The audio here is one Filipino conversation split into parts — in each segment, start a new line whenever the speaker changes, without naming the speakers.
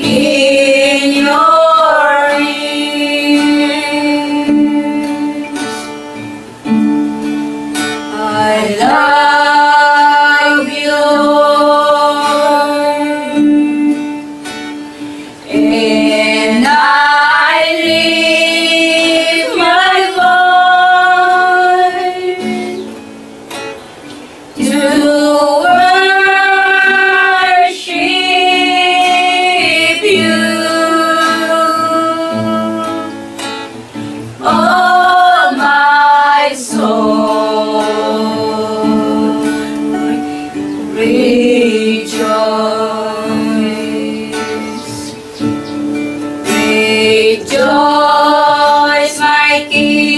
in your ears. I love you, and I lift my voice to worship you. Oh, my soul, rejoice, rejoice, my King.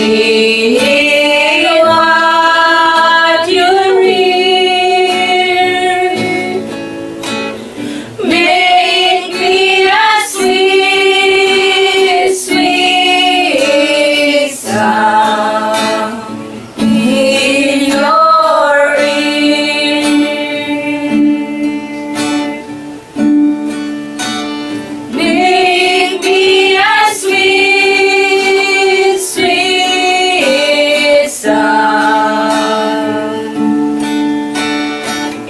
Hear what you read. Make me a sweet, sweet sound in your ears. Make me a sweet, sweet sound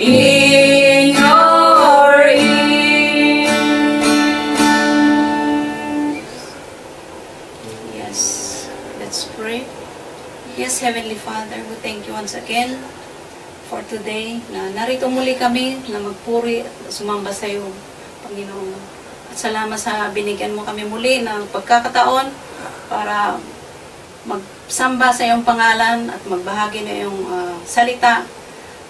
in your ears. Yes, let's pray. Yes, Heavenly Father, we thank you once again for today na narito muli kami na magpuri at sumamba sa iyo, Panginoon. At salamat sa binigyan mo kami muli ng pagkakataon para magsamba sa iyong pangalan at magbahagi na iyong salita.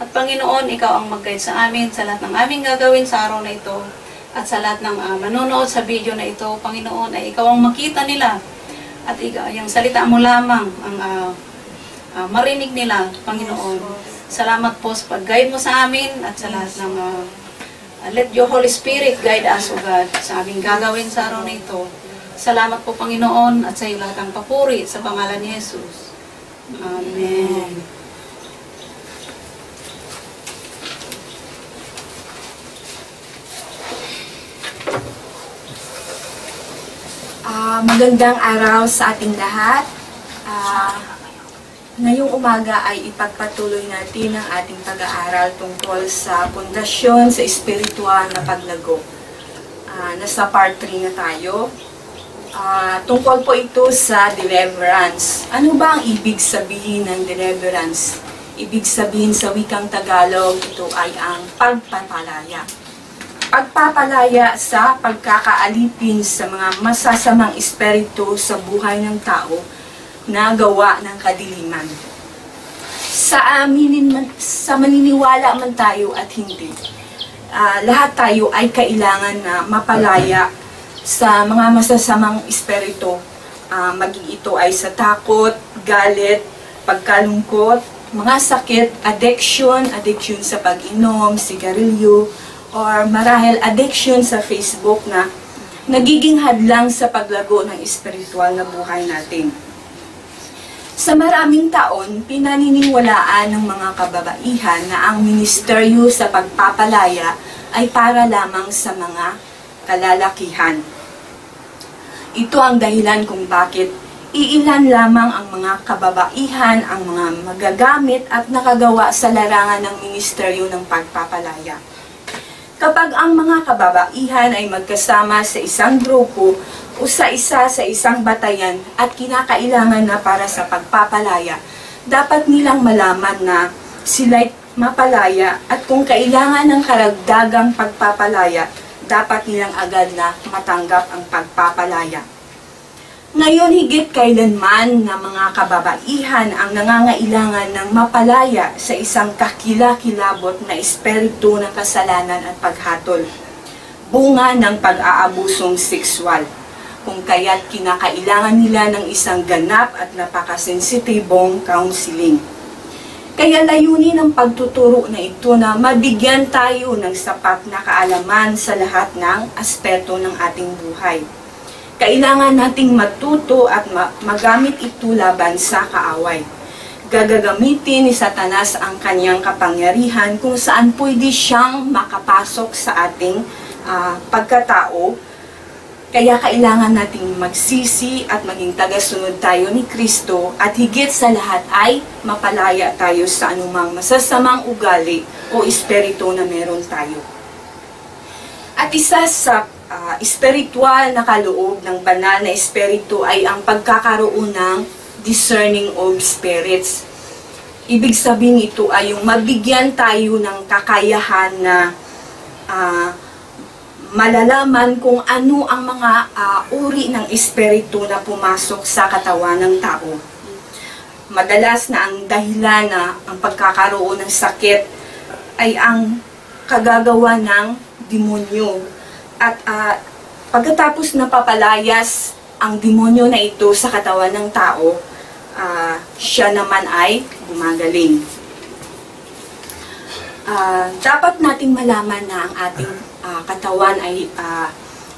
At Panginoon, ikaw ang mag-guide sa amin sa lahat ng aming gagawin sa araw na ito at sa lahat ng manonood sa video na ito. Panginoon, ay ikaw ang makita nila at yung salita mo lamang ang marinig nila, Panginoon. Salamat po sa pag-guide mo sa amin at sa lahat ng let your Holy Spirit guide us, O God, sa aming gagawin sa araw na ito. Salamat po, Panginoon, at sa iyo lahat ang papuri sa pangalan ni Jesus. Amen.
Magandang araw sa ating lahat. Ngayong umaga ay ipagpatuloy natin ang ating pag-aaral tungkol sa pundasyon sa espiritual na paglago. Nasa part 3 na tayo. Tungkol po ito sa deliverance. Ano ba ang ibig sabihin ng deliverance? Ibig sabihin sa wikang Tagalog, ito ay ang pagpapalaya. Pagpapalaya sa pagkakaalipin sa mga masasamang espiritu sa buhay ng tao na gawa ng kadiliman. Sa maniniwala man tayo at hindi, lahat tayo ay kailangan na mapalaya sa mga masasamang espiritu. Maging ito ay sa takot, galit, pagkalungkot, mga sakit, addiction sa pag-inom, sigarilyo, or marahil addiction sa Facebook na nagiging hadlang sa paglago ng espiritual na buhay natin. Sa maraming taon, pinaniniwalaan ng mga kababaihan na ang ministeryo sa pagpapalaya ay para lamang sa mga kalalakihan. Ito ang dahilan kung bakit iilan lamang ang mga kababaihan ang mga magagamit at nakagawa sa larangan ng ministeryo ng pagpapalaya. Kapag ang mga kababaihan ay magkasama sa isang grupo o sa isang batayan at kinakailangan na para sa pagpapalaya, dapat nilang malaman na sila'y mapalaya at kung kailangan ng karagdagang pagpapalaya, dapat nilang agad na matanggap ang pagpapalaya. Ngayon, higit kailanman na mga kababaihan ang nangangailangan ng mapalaya sa isang kakilakilabot na espiritu ng kasalanan at paghatol, bunga ng pag-aabusong sexual, kung kaya't kinakailangan nila ng isang ganap at napakasensitibong counseling. Kaya layunin ng pagtuturo na ito na mabigyan tayo ng sapat na kaalaman sa lahat ng aspeto ng ating buhay. Kailangan nating matuto at magamit ito laban sa kaaway. gagamitin ni Satanas ang kanyang kapangyarihan kung saan pwede siyang makapasok sa ating pagkatao. Kaya kailangan nating magsisi at maging tagasunod tayo ni Kristo, at higit sa lahat ay mapalaya tayo sa anumang masasamang ugali o espiritu na meron tayo. At isa sa espiritual na kaloob ng banal na espiritu ay ang pagkakaroon ng discerning of spirits. Ibig sabihin ito ay yung mabigyan tayo ng kakayahan na malalaman kung ano ang mga uri ng espiritu na pumasok sa katawan ng tao. Madalas na ang dahilan na ang pagkakaroon ng sakit ay ang kagagawa ng demonyo. At pagkatapos napapalayas ang demonyo na ito sa katawan ng tao, siya naman ay gumagaling. Dapat nating malaman na ang ating katawan ay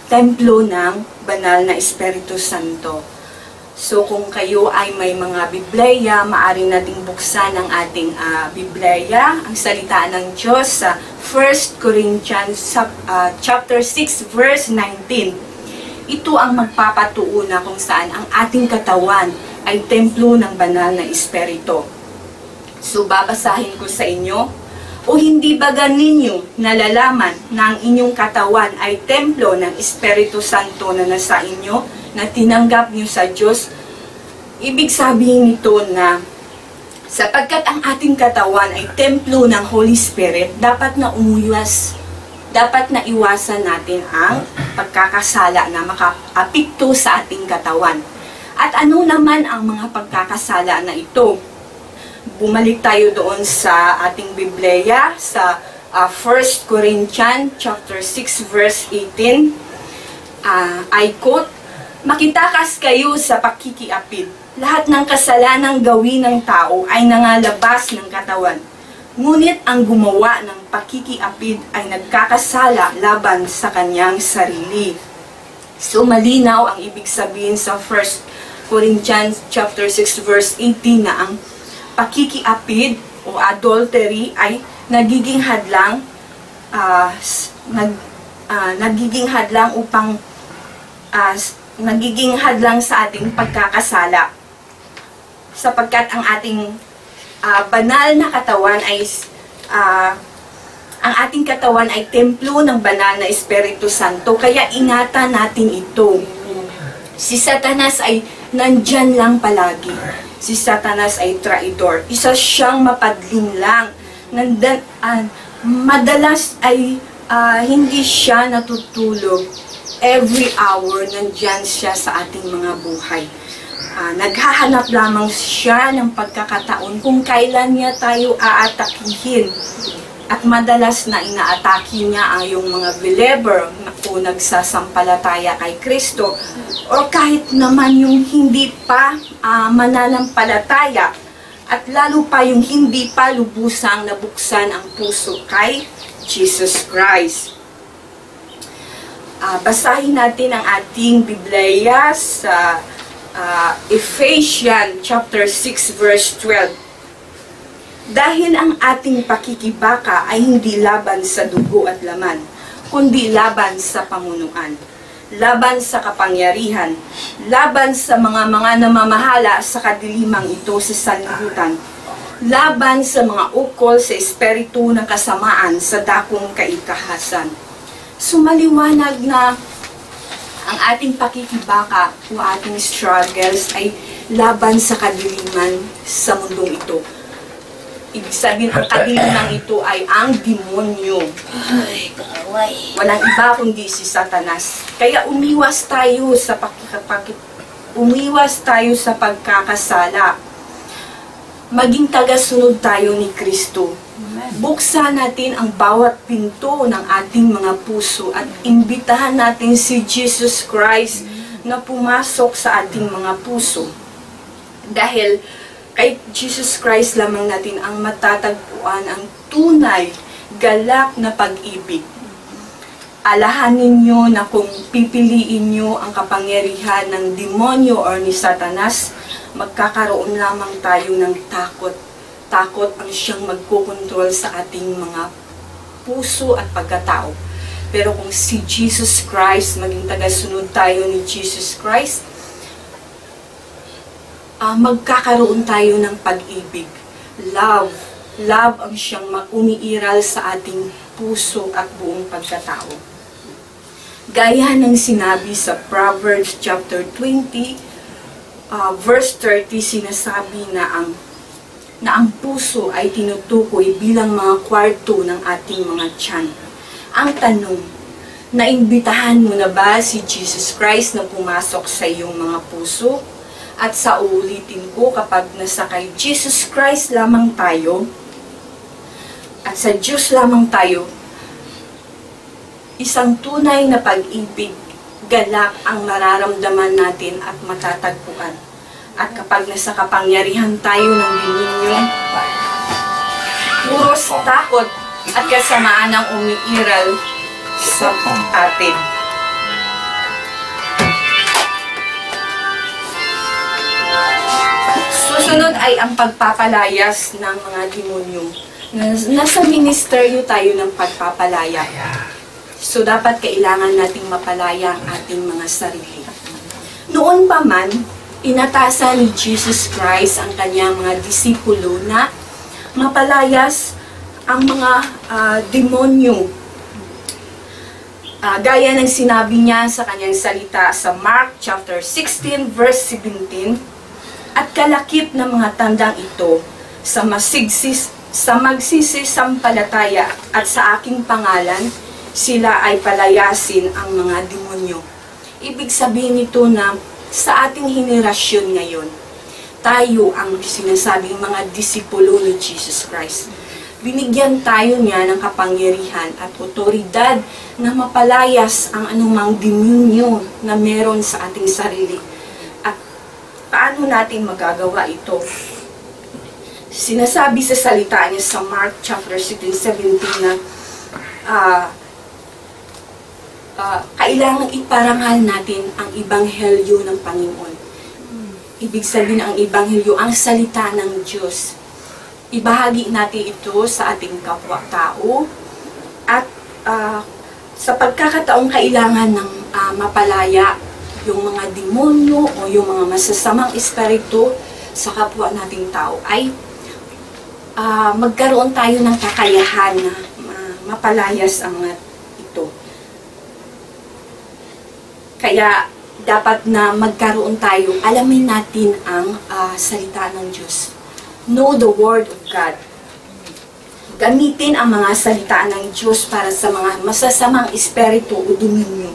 templo ng banal na Espiritu Santo. So kung kayo ay may mga Biblia, maaari nating buksan ang ating Biblia, ang salita ng Diyos sa 1 Corinthians chapter 6 verse 19. Ito ang magpapatuuna kung saan ang ating katawan ay templo ng banal na Espiritu. So babasahin ko sa inyo. O hindi ba ninyo nalalaman na ang inyong katawan ay templo ng Espiritu Santo na nasa inyo, na tinanggap niyo sa Diyos? Ibig sabihin nito na sapagkat ang ating katawan ay templo ng Holy Spirit, dapat na iwasan natin ang pagkakasala na makaapekto sa ating katawan. At ano naman ang mga pagkakasala na ito? Bumalik tayo doon sa ating Biblia sa 1 Corinthians chapter 6 verse 18. I quote, "Makitakas kayo sa pakikiapid. Lahat ng kasalanang gawin ng tao ay nangalabas ng katawan. Ngunit ang gumawa ng pakikiapid ay nagkakasala laban sa kanyang sarili." So malinaw ang ibig sabihin sa 1 Corinthians chapter 6 verse 18 na ang pakikiapid o adultery ay nagiging hadlang nagiging hadlang sa ating pagkakasala, sapagkat ang ating banal na katawan ay ang ating katawan ay templo ng banal na Espiritu Santo, kaya ingatan natin ito. Si Satanas ay nandyan lang palagi. Si Satanas ay traidor. Isa siyang mapadlinlang. Madalas ay hindi siya natutulog. Every hour, nandyan siya sa ating mga buhay. Naghahanap lamang siya ng pagkakataon kung kailan niya tayo aatakihin. At madalas na inaatake niya ang yung mga believer o nagsasampalataya kay Kristo, o kahit naman yung hindi pa mananampalataya, at lalo pa yung hindi pa lubusang nabuksan ang puso kay Jesus Christ. Basahin natin ang ating Biblia sa Ephesians chapter 6 verse 12. Dahil ang ating pakikibaka ay hindi laban sa dugo at laman, kundi laban sa pamunuan, laban sa kapangyarihan, laban sa mga namamahala sa kadilimang ito sa sanlibutan, laban sa mga ukol sa espiritu ng kasamaan sa dakong kaitahasan. Sumaliwanag na ang ating pakikibaka o ating struggles ay laban sa kadiliman sa mundong ito. Ibig sabihin, ang kadiliman ito ay ang demonyo.
Ay, kaaway.
Walang iba kundi si Satanas. Kaya umiwas tayo sa pagkakasala. Maging tagasunod tayo ni Kristo. Buksan natin ang bawat pinto ng ating mga puso at imbitahan natin si Jesus Christ na pumasok sa ating mga puso. Dahil kay Jesus Christ lamang natin ang matatagpuan ang tunay, galak na pag-ibig. Alahanin nyo na kung pipiliin nyo ang kapangyarihan ng demonyo o ni Satanas, magkakaroon lamang tayo ng takot. Takot ang siyang magkokontrol sa ating mga puso at pagkatao. Pero kung si Jesus Christ, maging tagasunod tayo ni Jesus Christ, magkakaroon tayo ng pag-ibig. Love. Love ang siyang umiiral sa ating puso at buong pagkatao. Gaya ng sinabi sa Proverbs chapter 20, verse 30, sinasabi na ang puso ay tinutukoy bilang mga kwarto ng ating mga tiyan. Ang tanong, naimbitahan mo na ba si Jesus Christ na pumasok sa iyong mga puso? At sa uulitin ko, kapag nasa kay Jesus Christ lamang tayo, at sa Diyos lamang tayo, isang tunay na pag-ibig, galak ang nararamdaman natin at matatagpuan. At kapag nasa kapangyarihan tayo ng demonyo, puros takot at kasamaan ang umiiral sa atin. Susunod ay ang pagpapalayas ng mga demonyo. Nasa ministeryo tayo ng pagpapalaya. So, dapat kailangan nating mapalaya ang ating mga sarili. Noon pa man, inatasan ni Jesus Christ ang kanyang mga disipulo na mapalayas ang mga demonyo. Gaya ng sinabi niya sa kanyang salita sa Mark chapter 16 verse 17, at kalakip ng mga tandang ito sa magsisisampalataya at sa aking pangalan, sila ay palayasin ang mga demonyo. Ibig sabihin nito na sa ating henerasyon ngayon, tayo ang sinasabing mga disipulo ni Jesus Christ. Binigyan tayo niya ng kapangyarihan at otoridad na mapalayas ang anumang demonyo na meron sa ating sarili. At paano natin magagawa ito? Sinasabi sa salita niya sa Mark chapter 16:17 na kailangan iparangal natin ang ebanghelyo ng Panginoon. Ibig sabihin ang ebanghelyo, ang salita ng Diyos. Ibahagi natin ito sa ating kapwa-tao at sa pagkakataong kailangan ng mapalaya yung mga demonyo o yung mga masasamang espiritu sa kapwa nating tao ay magkaroon tayo ng kakayahan na mapalayas ang mga ito. Kaya dapat na magkaroon tayo, alamin natin ang salita ng Diyos. Know the Word of God. Gamitin ang mga salita ng Diyos para sa mga masasamang espiritu o demonyo.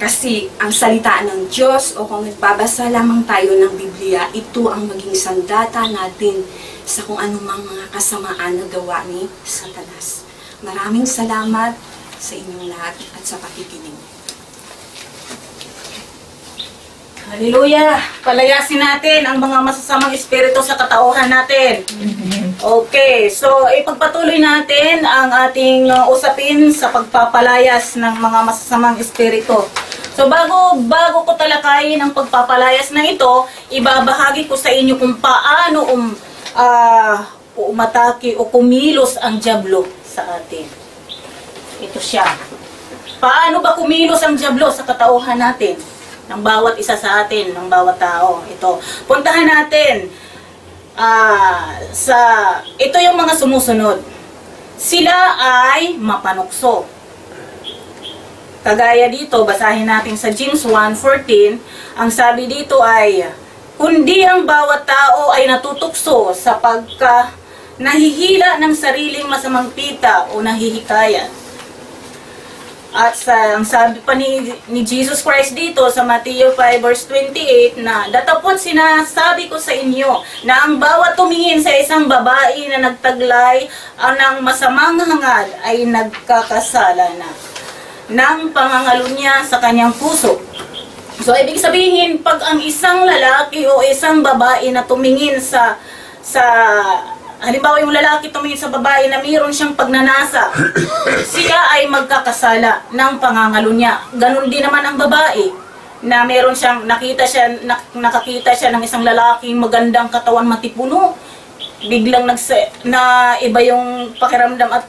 Kasi ang salita ng Diyos o kung nagbabasa lamang tayo ng Biblia, ito ang maging sandata natin sa kung anumang mga kasamaan na gawa ni Satanas. Maraming salamat sa inyong lahat at sa pakikinig.
Hallelujah! Palayasin natin ang mga masasamang espiritu sa katauhan natin. Okay, so ipagpatuloy natin ang ating usapin sa pagpapalayas ng mga masasamang espiritu. So bago ko talakayin ang pagpapalayas na ito, ibabahagi ko sa inyo kung paano umatake o kumilos ang dyablo sa atin. Ito siya. Paano ba kumilos ang dyablo sa katauhan natin? Ng bawat isa sa atin, ng bawat tao. Ito. Puntahan natin ito yung mga sumusunod. Sila ay mapanukso. Kagaya dito, basahin natin sa James 1:14, ang sabi dito ay, kundi ang bawat tao ay natutukso sa pagka nahihila ng sariling masamang pita o nahihikayat. At ang sabi pa ni Jesus Christ dito sa Matthew 5 verse 28 na datapot sinasabi ko sa inyo na ang bawat tumingin sa isang babae na nagtaglay ng masamang hangad ay nagkakasala na ng pangangalo niya sa kanyang puso. So ibig sabihin, pag ang isang lalaki o isang babae na tumingin halimbawa yung lalaki tumingin sa babae na mayroon siyang pagnanasa, siya ay magkakasala ng pangangalo niya. Ganon din naman ang babae. na meron siyang nakakita siya ng isang lalaking magandang katawan matipuno. Biglang na iba yung pakiramdam at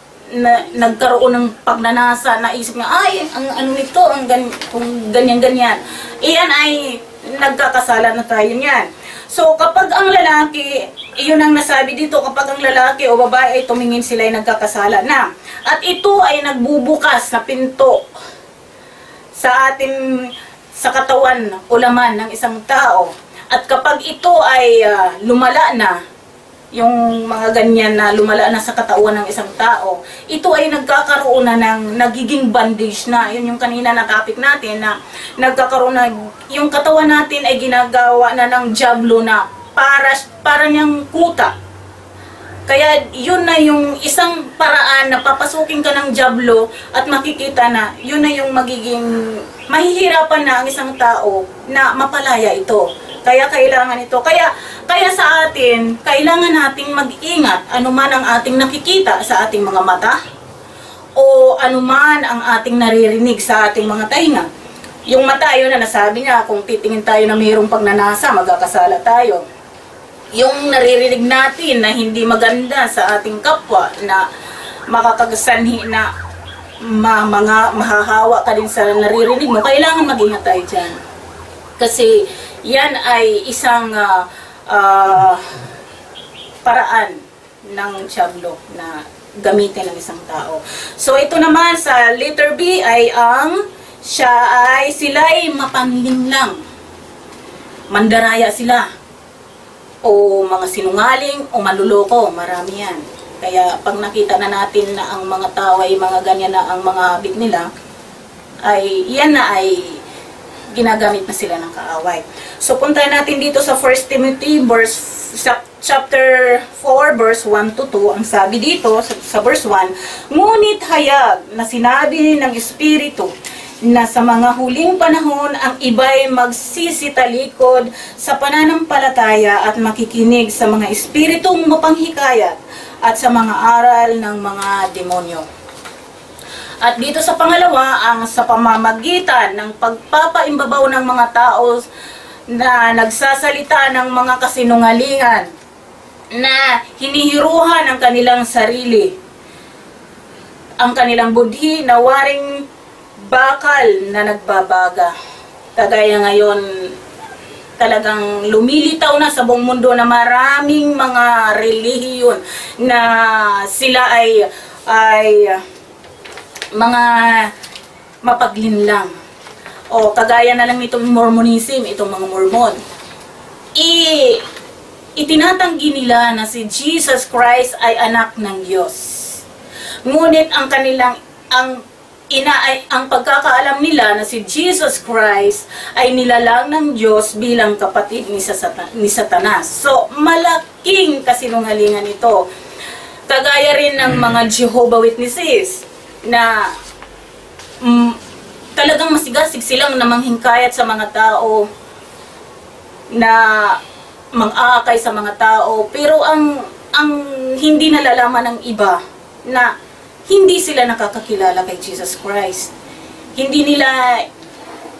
nagkaroon ng pagnanasa, naisip niya, ay, ang ano nito, kung ganyan-ganyan. Iyan ay nagkakasala na tayo niyan. So, kapag ang lalaki, iyon ang nasabi dito, kapag ang lalaki o babae ay tumingin, sila ay nagkakasala na. At ito ay nagbubukas na pinto sa katawan o laman ng isang tao. At kapag ito ay lumala na, yung mga ganyan na lumala na sa katawan ng isang tao, ito ay nagkakaroon na ng nagiging bandage na. Yun yung kanina na topic natin na nagkakaroon na, yung katawan natin ay ginagawa na ng diablo na para niyang kuta. Kaya yun na yung isang paraan na papasukin ka ng diablo at makikita na yun na yung magiging mahihirapan na ang isang tao na mapalaya ito. Kaya kailangan ito. Kaya sa atin, kailangan nating mag-ingat anuman ang ating nakikita sa ating mga mata o anuman ang ating naririnig sa ating mga tainga. Yung mata, yun na nasabi niya, kung titingin tayo na mayroong pagnanasa, magkakasala tayo. Yung naririnig natin na hindi maganda sa ating kapwa, na makakagasanhi na mga mahahawa ka din sa naririnig mo, kailangan mag-ingat tayo dyan. Kasi yan ay isang paraan ng diablo na gamitin ng isang tao. So ito naman sa letter B ay sila ay mapanlinlang. Mandaraya sila. O mga sinungaling o manluloko, marami yan. Kaya pag nakita na natin na ang mga tao ay mga ganyan na ang mga habit nila, ay yan na ay ginagamit na sila ng kaaway. So puntahan natin dito sa 1 Timothy chapter 4 verse 1 to 2. Ang sabi dito sa verse 1, ngunit hayag na sinabi ng Espiritu na sa mga huling panahon ang iba'y magsisitalikod sa pananampalataya at makikinig sa mga espiritong mapanghikayat at sa mga aral ng mga demonyo. At dito sa pangalawa, ang sa pamamagitan ng pagpapaimbabaw ng mga tao na nagsasalita ng mga kasinungalingan na hinihiruhan ang kanilang sarili, ang kanilang budhi na waring bakal na nagbabaga. Kagaya ngayon, talagang lumilitaw na sa buong mundo na maraming mga relihiyon na sila ay mga mapaglinlang. O kagaya na lang itong Mormonism, itong mga Mormon. Itinatanggi nila na si Jesus Christ ay anak ng Diyos. Ngunit ang pagkakaalam nila na si Jesus Christ ay nilalang ng Diyos bilang kapatid ni Satanas. So, malaking kasinungalingan ito. Kagaya rin ng mga Jehovah Witnesses na talagang masigasig silang namanghingkayat sa mga tao, na mang-aakay sa mga tao, pero ang hindi nalalaman ng iba na hindi sila nakakakilala kay Jesus Christ. Hindi nila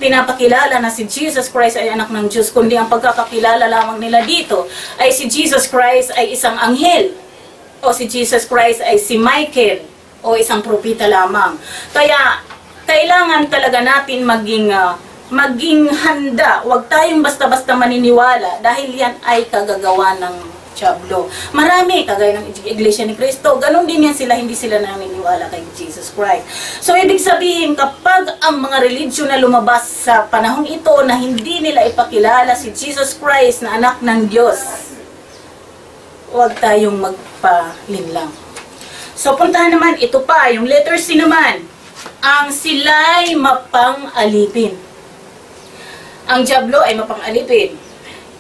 pinapakilala na si Jesus Christ ay anak ng Diyos, kundi ang pagkakakilala lamang nila dito ay si Jesus Christ ay isang anghel, o si Jesus Christ ay si Michael, o isang propeta lamang. Kaya kailangan talaga natin maging handa. Huwag tayong basta-basta maniniwala dahil yan ay kagagawa ng diablo. Marami, kagaya ng Iglesia ni Cristo, ganun din yan sila, hindi sila naniniwala kay Jesus Christ. So, ibig sabihin, kapag ang mga religion na lumabas sa panahong ito na hindi nila ipakilala si Jesus Christ na anak ng Diyos, huwag tayong magpalinlang. So, puntahan naman, ito pa, yung letter C naman, ang sila'y mapang-alipin. Ang diablo ay mapang-alipin.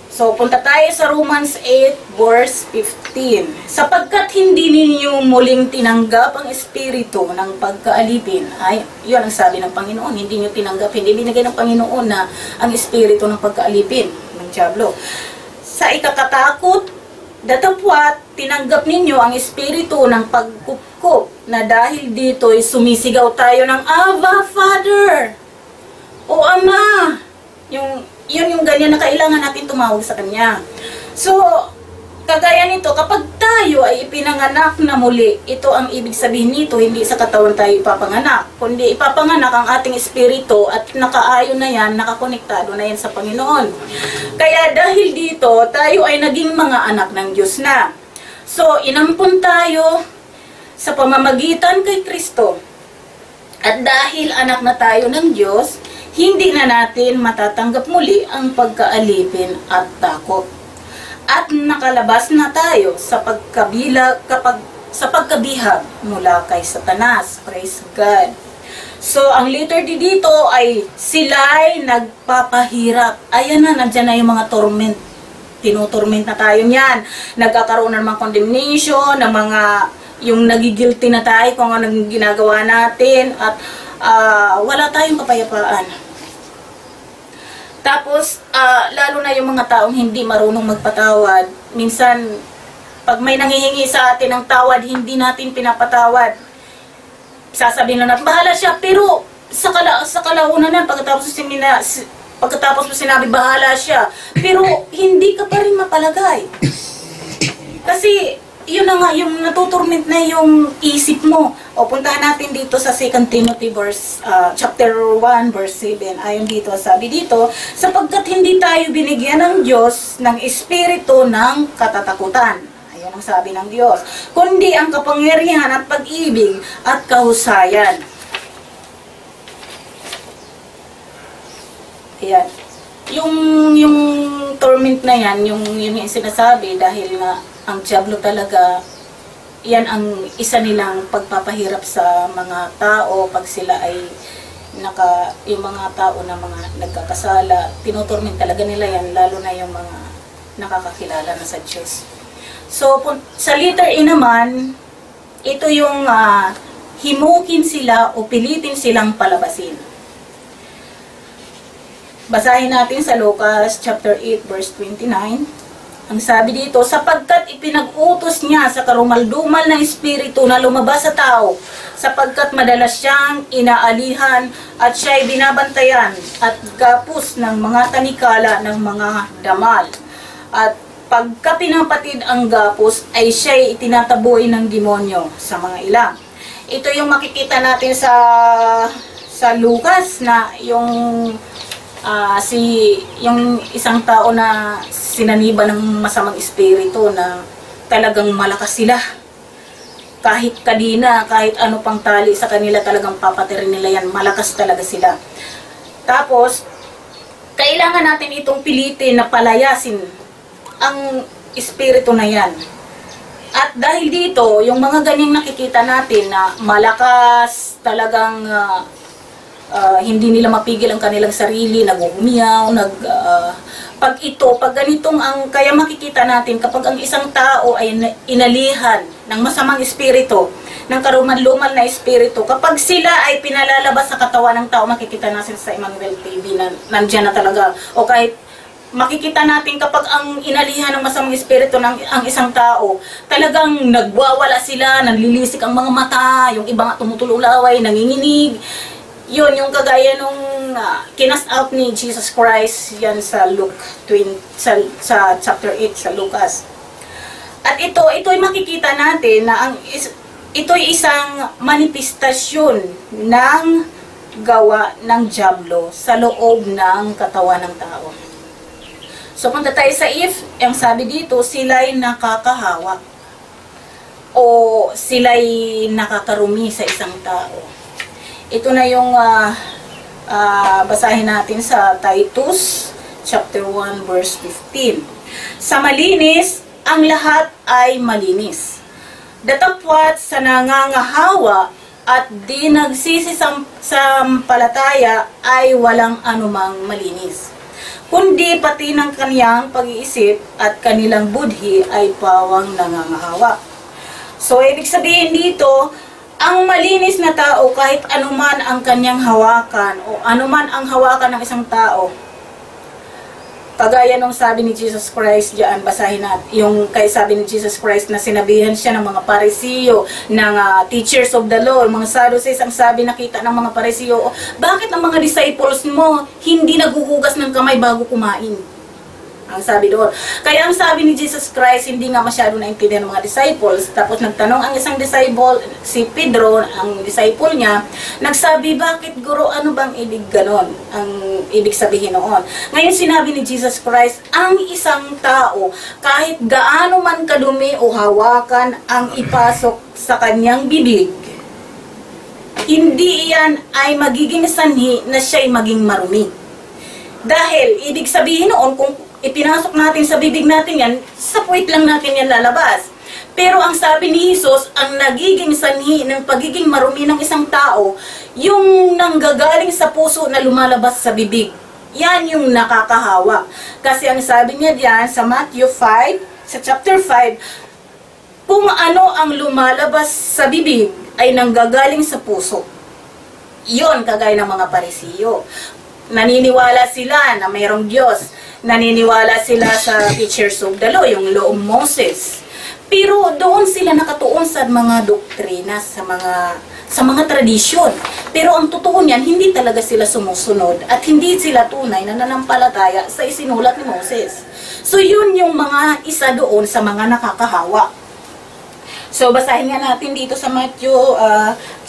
So, punta tayo sa Romans 8, verse 15. Sapagkat hindi ninyo muling tinanggap ang espiritu ng pagkaalipin. Ay, yun ang sabi ng Panginoon, hindi nyo tinanggap, hindi binigay ng Panginoon na ang espiritu ng pagkaalipin ng diablo. Sa ikakatakot, datapwat, tinanggap ninyo ang espiritu ng pagkupkup na dahil dito'y sumisigaw tayo ng Aba, Father! O Ama! Yun yung ganyan na kailangan natin tumawag sa Kanya. So, kagaya nito, kapag tayo ay ipinanganak na muli, ito ang ibig sabihin nito, hindi sa katawan tayo ipapanganak, kundi ipapanganak ang ating espiritu at nakaayon na yan, nakakonektado na yan sa Panginoon. Kaya dahil dito, tayo ay naging mga anak ng Diyos na. So, inampun tayo sa pamamagitan kay Kristo. At dahil anak na tayo ng Diyos, hindi na natin matatanggap muli ang pagkaalipin at takot. At nakalabas na tayo sa pagkabihag mula kay Satanas. Praise God. So, ang letter D dito ay sila'y nagpapahirap. Ayan na, nandyan na yung mga torment. Tinutorment na tayo niyan. Nagkakaroon ng mga condemnation, ng mga, yung nagigilty na tayo kung anong ginagawa natin, at wala tayong kapayapaan. Tapos, lalo na yung mga taong hindi marunong magpatawad. Minsan, pag may nanghihingi sa atin ng tawad, hindi natin pinapatawad. Sasabihin na natin, bahala siya. Pero, sa kalaunan na, pagkatapos mo sinabi, bahala siya. Pero, hindi ka pa rin mapalagay. Kasi, yun na nga, yung natuturment na yung isip mo. O, puntahan natin dito sa 2 Timothy chapter 1, verse 7. Ayon dito, sabi dito, sapagkat hindi tayo binigyan ng Diyos ng espiritu ng katatakutan. Ayan ang sabi ng Diyos. Kundi ang kapangyarihan at pag-ibig at kahusayan. Ayan. Yung torment na yan, yung sinasabi, dahil nga, ang diablo talaga, yan ang isa nilang pagpapahirap sa mga tao pag sila ay yung mga tao na mga nagkakasala, tinuturment talaga nila yan, lalo na yung mga nakakakilala na sa Diyos. So, sa letter E naman, ito yung himukin sila o pilitin silang palabasin. Basahin natin sa Lucas chapter 8 verse 29. Ang sabi dito, sapagkat ipinag-utos niya sa karumaldumal na espiritu na lumabas sa tao, sapagkat madalas siyang inaalihan at siya'y binabantayan at gapos ng mga tanikala ng mga damal. At pagka pinapatid ang gapos, ay siya'y itinataboy ng demonyo sa mga ilang. Ito yung makikita natin sa Lucas na yung yung isang tao na sinaniba ng masamang espiritu na talagang malakas sila. Kahit kadina, kahit ano pang tali sa kanila, talagang papatirin nila yan. Malakas talaga sila. Tapos, kailangan natin itong pilitin na palayasin ang espiritu na yan. At dahil dito, yung mga ganyang nakikita natin na malakas, talagang hindi nila mapigil ang kanilang sarili, nag-uumiyaw, pag ganitong kaya makikita natin kapag ang isang tao ay inalihan ng masamang espiritu, ng karumal-lumal na espiritu, kapag sila ay pinalalabas sa katawan ng tao, makikita natin sa Emmanuel TV na nandyan na talaga, o kahit makikita natin kapag ang inalihan ng masamang espiritu ng ang isang tao, talagang nagwawala sila, nanlilisik ang mga mata, yung iba nga tumutululaway, nanginginig. Yun, yung kagaya nung kinast out ni Jesus Christ, yan sa Luke 20, sa chapter 8 sa Lucas. At ito ay makikita natin na ito ay isang manifestasyon ng gawa ng diablo sa loob ng katawan ng tao. So, punta tayo sa if, ang sabi dito, sila'y nakakahawa o sila'y nakakarumi sa isang tao. Ito na yung basahin natin sa Titus chapter 1 verse 15. Sa malinis, ang lahat ay malinis. Datapwat sa nangangahawa at di nagsisisampalataya ay walang anumang malinis. Kundi pati ng kaniyang pag-iisip at kanilang budhi ay pawang nangangahawa. So, ibig sabihin dito, ang malinis na tao, kahit anuman ang kanyang hawakan o anuman ang hawakan ng isang tao, Kagaya nung sabi ni Jesus Christ, diyan basahin natin, yung kay sabi ni Jesus Christ na sinabihan siya ng mga Parisiyo, ng teachers of the law, mga Sadducees, ang sabi nakita ng mga Parisiyo, bakit ang mga disciples mo hindi naguhugas ng kamay bago kumain? Ang sabi doon. Kaya ang sabi ni Jesus Christ, hindi nga masyado naintindihan ng mga disciples. Tapos nagtanong ang isang disciple, si Pedro, ang disciple niya, nagsabi, bakit guro, ano bang ibig ganon? Ang ibig sabihin noon. Ngayon sinabi ni Jesus Christ, ang isang tao, kahit gaano man kadumi o hawakan ang ipasok sa kanyang bibig, hindi iyan ay magiging sanhi na siya'y maging marumi. Dahil, ibig sabihin noon, kung ipinasok natin sa bibig natin yan, sa puwit lang natin yan lalabas. Pero ang sabi ni Jesus, ang nagiging sanhi ng pagiging marumi ng isang tao, yung nanggagaling sa puso na lumalabas sa bibig. Yan yung nakakahawa. Kasi ang sabi niya diyan sa Matthew 5, sa chapter 5, kung ano ang lumalabas sa bibig ay nanggagaling sa puso. Yon kagaya ng mga Parisiyo. Naniniwala sila na mayroong Diyos. Naniniwala sila sa teachers of the law, yung law of Moses. Pero doon sila nakatuon sa mga doktrina, sa mga tradisyon. Pero ang totoo niyan, hindi talaga sila sumusunod at hindi sila tunay na nanampalataya sa isinulat ni Moses. So yun yung mga isa doon sa mga nakakahawa. So, basahin nga natin dito sa Matthew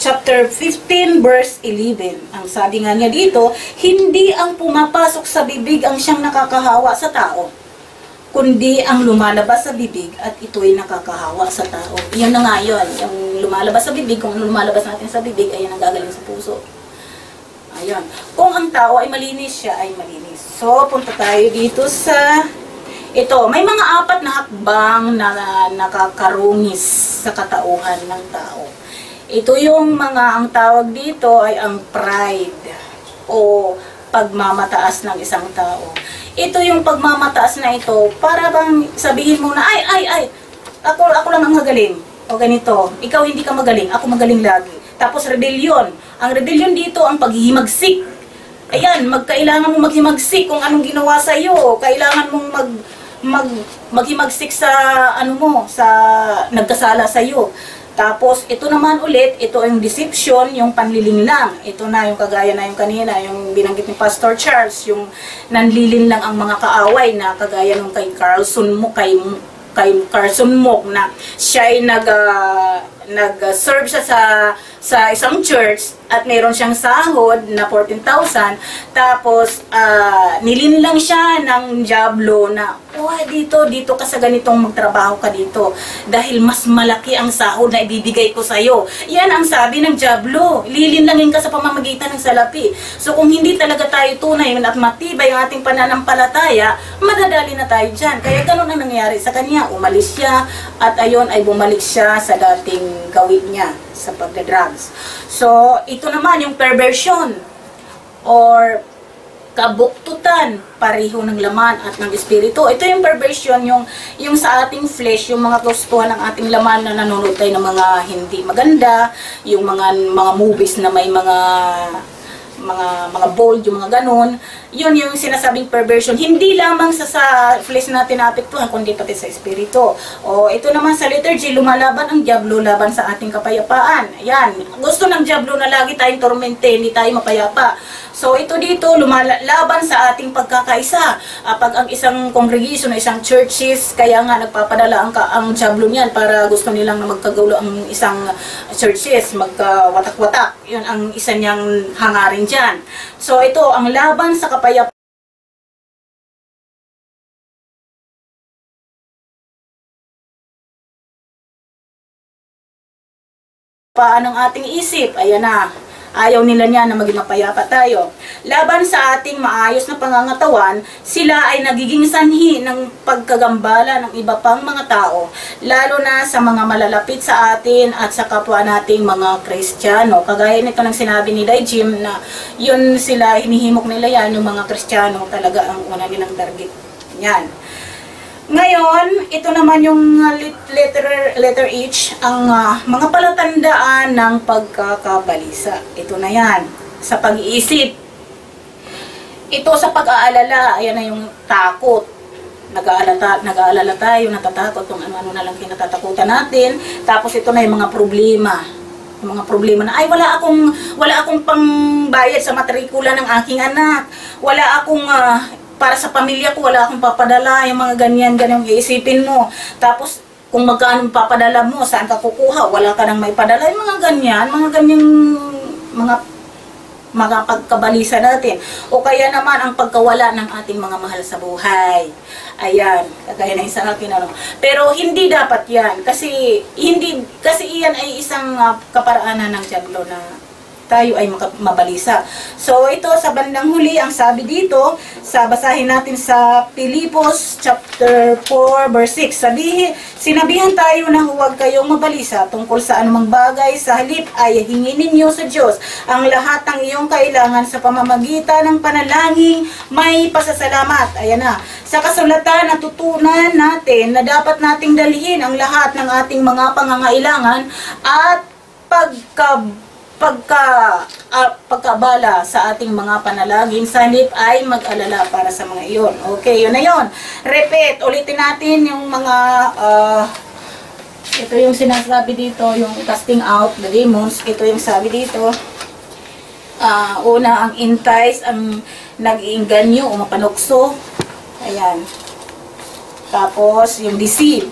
chapter 15, verse 11. Ang sabi nga niya dito, hindi ang pumapasok sa bibig ang siyang nakakahawa sa tao, kundi ang lumalabas sa bibig at ito'y nakakahawa sa tao. Yan na nga yun. Yung lumalabas sa bibig, kung lumalabas natin sa bibig, ay ang gagaling sa puso. Ayun. Kung ang tao ay malinis, siya ay malinis. So, punta tayo dito sa... Ito, may mga 4 na hakbang na nakakarungis sa katauhan ng tao. Ito yung mga, ang tawag dito ay ang pride o pagmamataas ng isang tao. Ito yung pagmamataas na ito, para bang sabihin mo na, ay, ako lang ang magaling. O ganito, ikaw hindi ka magaling, ako magaling lagi. Tapos rebellion. Ang rebellion dito, ang paghihimagsik. Ayan, kailangan mong maghimagsik kung anong ginawa sa'yo. Kailangan mong maghimagsik sa sa nagkasala sa iyo. Tapos ito naman ulit, ito yung deception, yung panlilinlang. Ito na yung kagaya na yung kanina, yung binanggit ni Pastor Charles, yung nanlilinlang ang mga kaaway na kagaya nung kay Carlson Mock na siya ay nag-serve siya sa isang church at mayroon siyang sahod na 14,000, tapos nilinlang siya ng Diablo na dito ka sa ganitong magtrabaho ka dito dahil mas malaki ang sahod na ibibigay ko sa iyo. Yan ang sabi ng Diablo, lilinlangin ka sa pamamagitan ng salapi. So kung hindi talaga tayo tunay at matibay ang ating pananampalataya, madadali na tayo dyan. Kaya ganun ang nangyari sa kanya, umalis siya at ayon ay bumalik siya sa dating gawin niya sa pagdadrugs. So, ito naman yung perversion or kabuktutan, pareho ng laman at ng espiritu. Ito yung perversion, yung sa ating flesh, yung mga gustuhan ng ating laman na nanonood tayo ng mga hindi maganda, yung mga movies na may mga bold, yung mga ganun. Yun yung sinasabing perversion. Hindi lamang sa flesh natin naapektuhan, kundi pati sa espiritu. O ito naman sa letter G, lumalaban ang Diablo laban sa ating kapayapaan. Ayan, gusto ng Diablo na lagi tayong tormente, hindi tayo mapayapa. So ito dito, lumalaban sa ating pagkakaisa. Pag ang isang congregation, isang churches, kaya nga nagpapadala ang Diablo niyan para gusto nilang na magkagulo ang isang churches, magkawatak-watak. Yun ang isa niyang hangarin dyan. So ito, ang laban sa kapayapaan ng ating isip. Ayan na. Ayaw nila niya na maging mapayapa tayo. Laban sa ating maayos na pangangatawan, sila ay nagiging sanhi ng pagkagambala ng iba pang mga tao, lalo na sa mga malalapit sa atin at sa kapwa nating mga Kristiyano. Kagaya nito ng sinabi ni Dai Jim na yun sila, hinihimok nila yan, yung mga Kristiyano talaga ang una nilang target. Yan. Ngayon, ito naman yung letter H, ang mga palatandaan ng pagkakabalisa. Ito na yan, sa pag-iisip. ito sa pag-aalala, ayan na yung takot. Nag-aalala tayo, natatakot kung ano na lang kinatatakutan natin. Tapos ito na yung mga problema. Yung mga problema na, ay wala akong pangbayad sa matrikula ng aking anak. Wala akong, para sa pamilya ko, wala akong papadala. Yung mga ganyan iisipin mo. Tapos, kung magkano papadala mo, saan ka kukuha, wala ka nang may padala. Yung mga ganyang, mga pagkabalisa natin. O kaya naman ang pagkawala ng ating mga mahal sa buhay. Ayan, kagaya na isa natin Pero hindi dapat yan kasi iyan ay isang kaparaanan ng diablo na tayo ay mabalisa. So ito sa bandang huli, ang sabi dito, basahin natin sa Pilipos chapter 4 verse 6. Sinabihan tayo na huwag kayong mabalisa tungkol sa anumang bagay, sa halip ay hingin ninyo sa Diyos ang lahat ng iyong kailangan sa pamamagitan ng panalangin may pasasalamat. Ayan na. Sa kasulatan natutunan natin na dapat nating dalhin ang lahat ng ating mga pangangailangan at pagkabala sa ating mga panalangin, sa halip ay mag-alala para sa mga iyon. Okay, yun na yun. Repeat, ulitin natin yung mga, ito yung sinasabi dito, yung casting out the demons. Ito yung sabi dito. Una, ang entice, ang nag-iinganyo o mapanukso. Ayan. Tapos, yung deceive.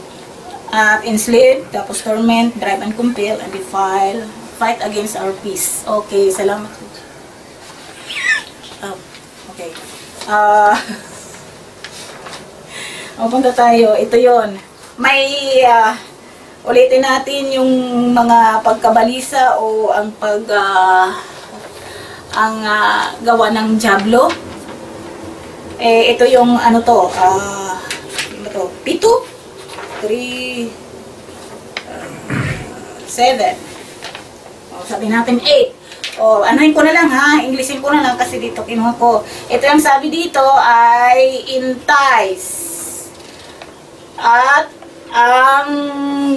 At enslave, tapos torment, drive and compel, and defile, fight against our peace. Okay, salamat. Okay. Punta tayo. Ito yon. May, ulitin natin yung mga pagkabalisa o ang gawa ng diablo. Ito yung ano to, 7. 3, 7. Sabi natin 8. Anuhin ko na lang ha, Englishin ko na lang kasi dito kinuha ko. Ito yung sabi dito ay entice. At ang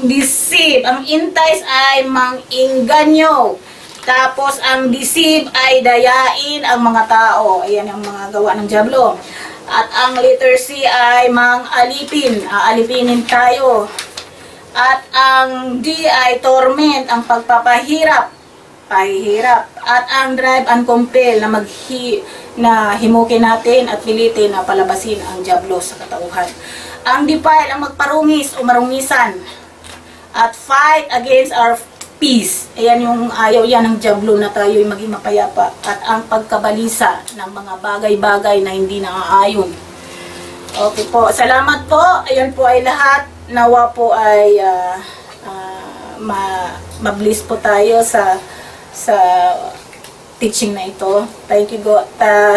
deceive, ang entice ay mang-inganyo. Tapos ang deceive ay dayain ang mga tao. Ayan ang mga gawa ng diablo. At ang letter C ay mang-alipin. Aalipinin tayo. At ang D ay torment, ang pagpapahirap. Pahihirap. At ang drive and compel na himukin natin at pilitin na palabasin ang diablo sa katauhan. Ang defile, ang magparungis o marungisan. At fight against our peace. Ayan yung ayaw yan ng diablo na tayo ay maging mapayapa. At ang pagkabalisa ng mga bagay-bagay na hindi naaayon. Okay po. Salamat po. Ayan po ay lahat. Nawa po ay ma-bliss po tayo sa teaching na ito. Thank you God.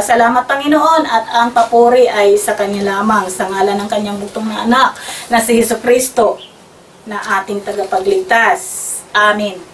Salamat Panginoon at ang papuri ay sa Kanya lamang sa ngalan ng Kanyang bugtong na anak na si Jesucristo na ating tagapagligtas. Amen.